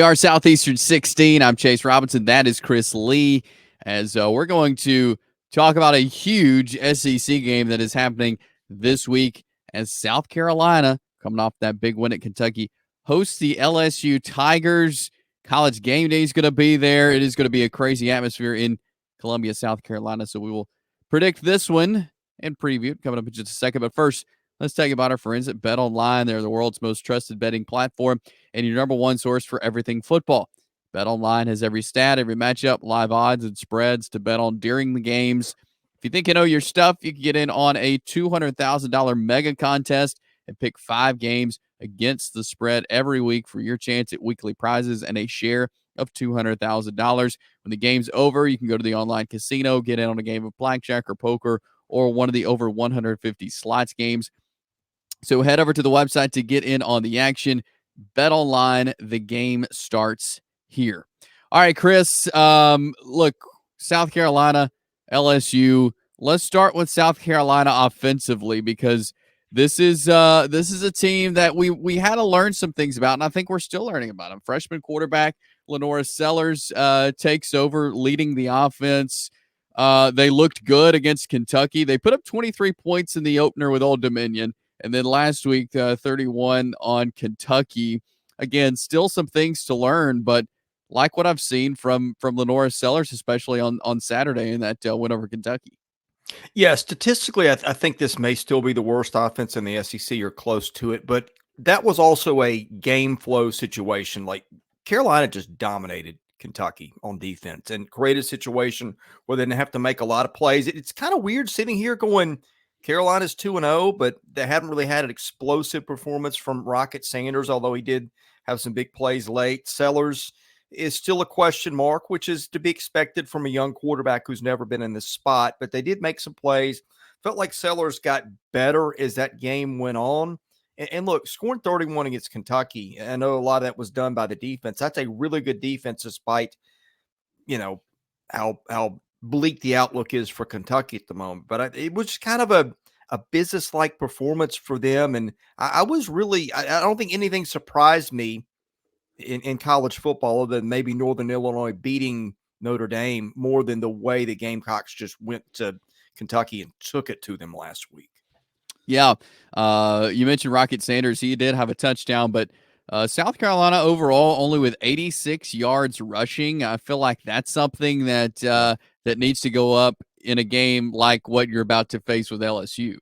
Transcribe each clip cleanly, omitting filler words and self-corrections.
Our Southeastern 16. I'm Chase Robinson. That is Chris Lee. As we're going to talk about a huge SEC game that is happening this week as South Carolina, coming off that big win at Kentucky, hosts the LSU Tigers. College Game Day is going to be there. It is going to be a crazy atmosphere in Columbia, South Carolina. So we will predict this one and preview it coming up in just a second. But first, let's talk about our friends at BetOnline. They're the world's most trusted betting platform and your number one source for everything football. BetOnline has every stat, every matchup, live odds, and spreads to bet on during the games. If you think you know your stuff, you can get in on a $200,000 mega contest and pick 5 games against the spread every week for your chance at weekly prizes and a share of $200,000. When the game's over, you can go to the online casino, get in on a game of blackjack or poker or one of the over 150 slots games. So head over to the website to get in on the action. BetOnline, the game starts here. All right, Chris. Look, South Carolina, LSU. Let's start with South Carolina offensively because this is a team that we had to learn some things about, and I think we're still learning about them. Freshman quarterback Lenora Sellers takes over leading the offense. They looked good against Kentucky. They put up 23 points in the opener with Old Dominion. And then last week, 31 on Kentucky. Again, still some things to learn, but like what I've seen from Lenora Sellers, especially on Saturday in that win over Kentucky. Yeah, statistically, I think this may still be the worst offense in the SEC or close to it, but that was also a game flow situation. Like Carolina just dominated Kentucky on defense and created a situation where they didn't have to make a lot of plays. It's kind of weird sitting here going, Carolina's 2-0, but they haven't really had an explosive performance from Rocket Sanders, although he did have some big plays late. Sellers is still a question mark, which is to be expected from a young quarterback who's never been in this spot, but they did make some plays. Felt like Sellers got better as that game went on. And look, scoring 31 against Kentucky, I know a lot of that was done by the defense. That's a really good defense despite, how bleak the outlook is for Kentucky at the moment. But it was just kind of a business-like performance for them. And I was really – I don't think anything surprised me in college football other than maybe Northern Illinois beating Notre Dame more than the way the Gamecocks just went to Kentucky and took it to them last week. Yeah, you mentioned Rocket Sanders. He did have a touchdown, but South Carolina overall only with 86 yards rushing. I feel like that's something that that needs to go up in a game like what you're about to face with LSU.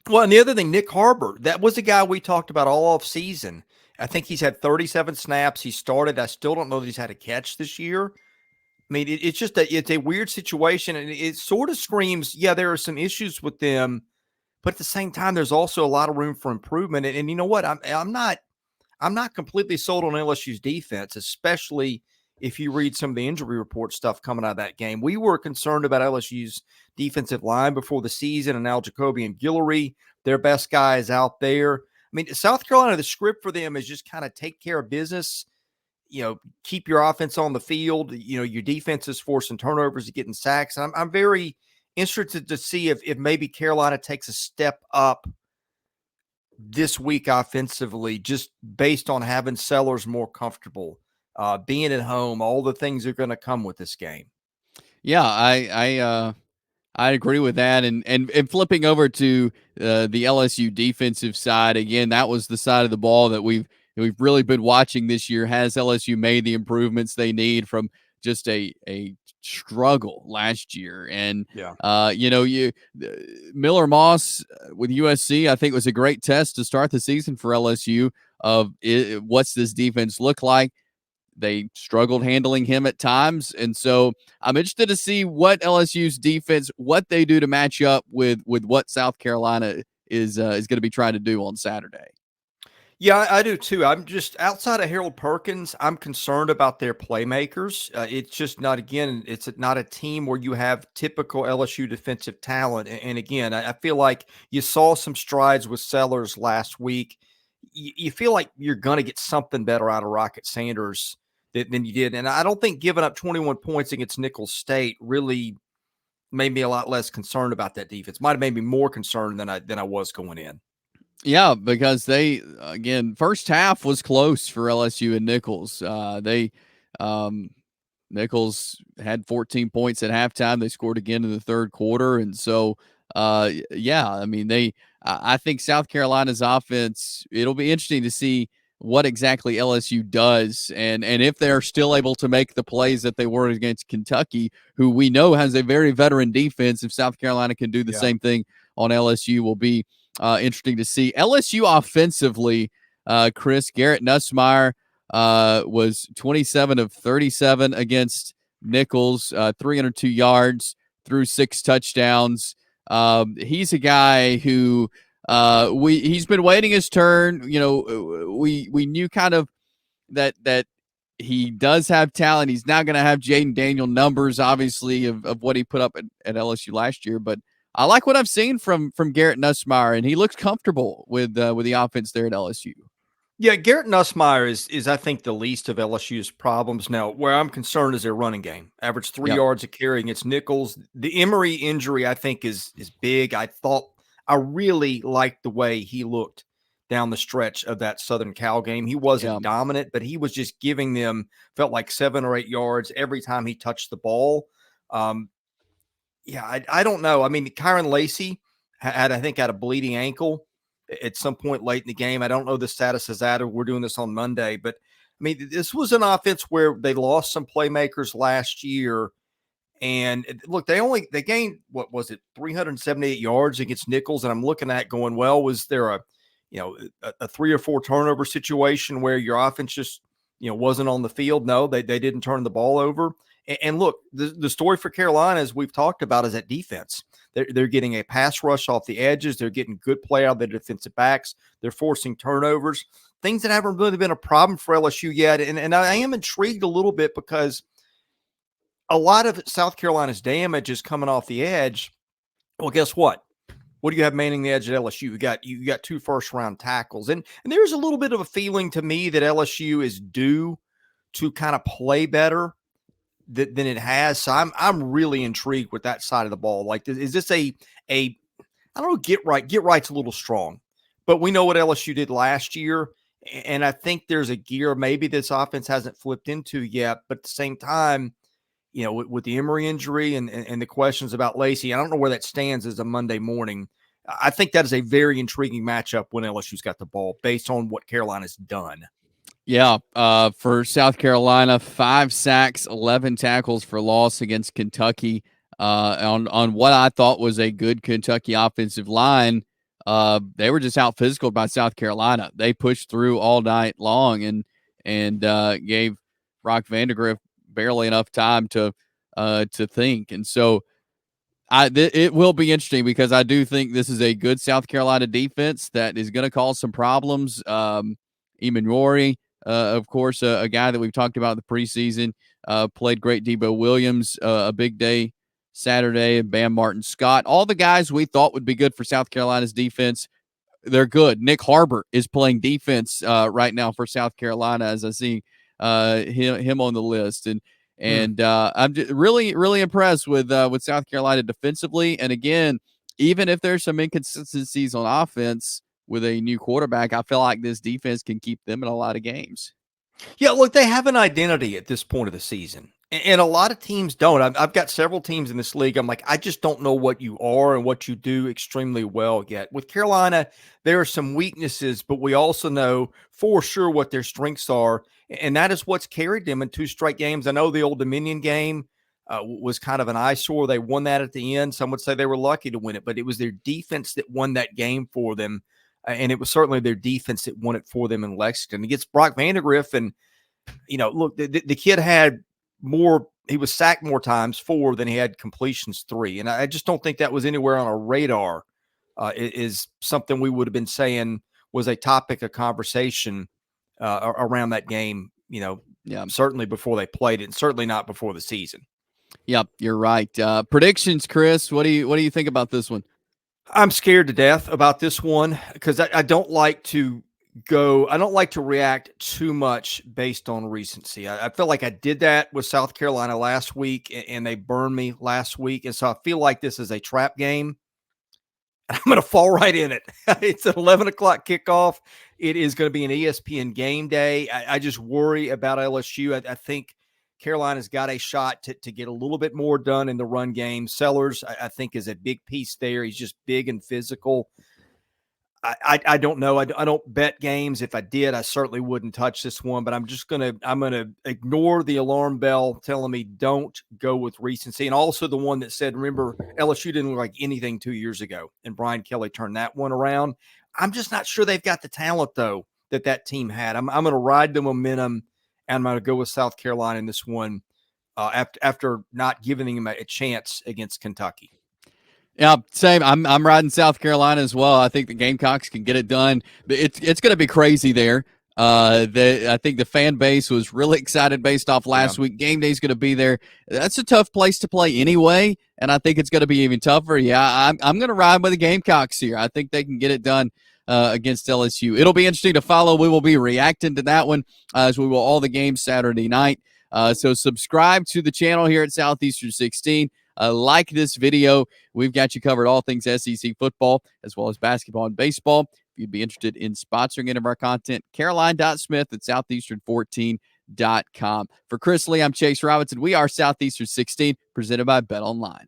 Well, and the other thing, Nick Harbor, that was a guy we talked about all off season. I think he's had 37 snaps. He started. I still don't know that he's had a catch this year. I mean, it's just it's a weird situation, and it sort of screams, yeah, there are some issues with them, but at the same time, there's also a lot of room for improvement. And you know what? I'm not completely sold on LSU's defense, especially if you read some of the injury report stuff coming out of that game. We were concerned about LSU's defensive line before the season, and now Jacoby and Guillory, their best guy, is out there. I mean, South Carolina, the script for them is just kind of take care of business, keep your offense on the field. Your defense is forcing turnovers to getting sacks. And I'm very interested to see if maybe Carolina takes a step up this week offensively, just based on having Sellers more comfortable, being at home, all the things are going to come with this game. Yeah, I agree with that. And flipping over to the LSU defensive side again, that was the side of the ball that we've really been watching this year. Has LSU made the improvements they need from just a struggle last year? And Miller Moss with USC, I think, was a great test to start the season for LSU of what's this defense look like. They struggled handling him at times. And so I'm interested to see what LSU's defense, what they do to match up with what South Carolina is going to be trying to do on Saturday. Yeah, I do too. I'm just outside of Harold Perkins, I'm concerned about their playmakers. It's just not, again, it's not a team where you have typical LSU defensive talent. And again, I feel like you saw some strides with Sellers last week. You feel like you're going to get something better out of Rocket Sanders than you did. And I don't think giving up 21 points against Nicholls State really made me a lot less concerned about that defense. Might have made me more concerned than I was going in. Yeah, because they again first half was close for LSU and Nicholls. They Nicholls had 14 points at halftime. They scored again in the third quarter, and so yeah, I mean I think South Carolina's offense. It'll be interesting to see what exactly LSU does, and if they're still able to make the plays that they were against Kentucky, who we know has a very veteran defense. If South Carolina can do the Yeah. same thing on LSU, will be interesting to see. LSU offensively, Chris, Garrett Nussmeier was 27 of 37 against Nicholls, 302 yards, threw 6 touchdowns. He's a guy who he's been waiting his turn. You know, we knew kind of that he does have talent. He's not going to have Jaden Daniel numbers, obviously, of what he put up at LSU last year, but I like what I've seen from Garrett Nussmeier, and he looks comfortable with the offense there at LSU. Yeah, Garrett Nussmeier is I think the least of LSU's problems. Now, where I'm concerned is their running game. Average 3 yards a carry against Nicholls. The Emery injury, I think, is big. I really liked the way he looked down the stretch of that Southern Cal game. He wasn't dominant, but he was just giving them, felt like 7 or 8 yards every time he touched the ball. I don't know. I mean, Kyren Lacy had a bleeding ankle at some point late in the game. I don't know the status of that. We're doing this on Monday, but I mean, this was an offense where they lost some playmakers last year. And look, they gained, what was it, 378 yards against Nicholls. And I'm looking at going, well, was there a 3 or 4 turnover situation where your offense just, wasn't on the field? No, they didn't turn the ball over. And look, the story for Carolina, as we've talked about, is that defense. They're getting a pass rush off the edges. They're getting good play out of the defensive backs. They're forcing turnovers, things that haven't really been a problem for LSU yet. And I am intrigued a little bit because a lot of South Carolina's damage is coming off the edge. Well, guess what? What do you have manning the edge at LSU? You got 2 first-round tackles. And there's a little bit of a feeling to me that LSU is due to kind of play better than it has. So I'm really intrigued with that side of the ball. Like, is this a I don't know, get right? Get right's a little strong, but we know what LSU did last year, and I think there's a gear maybe this offense hasn't flipped into yet. But at the same time, with the Emery injury and the questions about Lacy, I don't know where that stands as a Monday morning. I think that is a very intriguing matchup when LSU's got the ball based on what Carolina's done. Yeah, for South Carolina, 5 sacks, 11 tackles for loss against Kentucky. On what I thought was a good Kentucky offensive line, they were just out physical by South Carolina. They pushed through all night long and gave Brock Vandegrift barely enough time to think. And so it will be interesting because I do think this is a good South Carolina defense that is going to cause some problems. Emanori, of course, a guy that we've talked about in the preseason, played great. Debo Williams, a big day Saturday, and Bam Martin Scott. All the guys we thought would be good for South Carolina's defense, they're good. Nick Harbor is playing defense right now for South Carolina, as I see him on the list. And I'm just really, really impressed with South Carolina defensively. And again, even if there's some inconsistencies on offense with a new quarterback, I feel like this defense can keep them in a lot of games. Yeah, look, they have an identity at this point of the season, and a lot of teams don't. I've got several teams in this league. I'm like, I just don't know what you are and what you do extremely well yet. With Carolina, there are some weaknesses, but we also know for sure what their strengths are, and that is what's carried them in 2 straight games. I know the Old Dominion game was kind of an eyesore. They won that at the end. Some would say they were lucky to win it, but it was their defense that won that game for them. And it was certainly their defense that won it for them in Lexington. Against Brock Vandegrift, and, look, the kid had more – he was sacked more times, 4, than he had completions, 3. And I just don't think that was anywhere on our radar is something we would have been saying was a topic of conversation around that game, certainly before they played it, and certainly not before the season. Yep, you're right. Predictions, Chris, what do you think about this one? I'm scared to death about this one because I don't like to react too much based on recency. I feel like I did that with South Carolina last week and they burned me last week. And so I feel like this is a trap game. I'm going to fall right in it. It's an 11 o'clock kickoff. It is going to be an ESPN game day. I just worry about LSU. I think Carolina's got a shot to get a little bit more done in the run game. Sellers, I think, is a big piece there. He's just big and physical. I don't know. I don't bet games. If I did, I certainly wouldn't touch this one, but I'm going to ignore the alarm bell telling me don't go with recency. And also the one that said, remember, LSU didn't look like anything 2 years ago, and Brian Kelly turned that one around. I'm just not sure they've got the talent, though, that team had. I'm going to ride the momentum, and I'm going to go with South Carolina in this one after not giving them a chance against Kentucky. Yeah, same. I'm riding South Carolina as well. I think the Gamecocks can get it done. It's going to be crazy there. I think the fan base was really excited based off last week. Game day's going to be there. That's a tough place to play anyway, and I think it's going to be even tougher. Yeah, I'm going to ride with the Gamecocks here. I think they can get it done against LSU. It'll be interesting to follow. We will be reacting to that one as we will all the games Saturday night. So subscribe to the channel here at Southeastern 16. Like this video. We've got you covered all things SEC football as well as basketball and baseball. If you'd be interested in sponsoring any of our content, caroline.smith@southeastern14.com. For Chris Lee, I'm Chase Robinson. We are Southeastern 16, presented by BetOnline.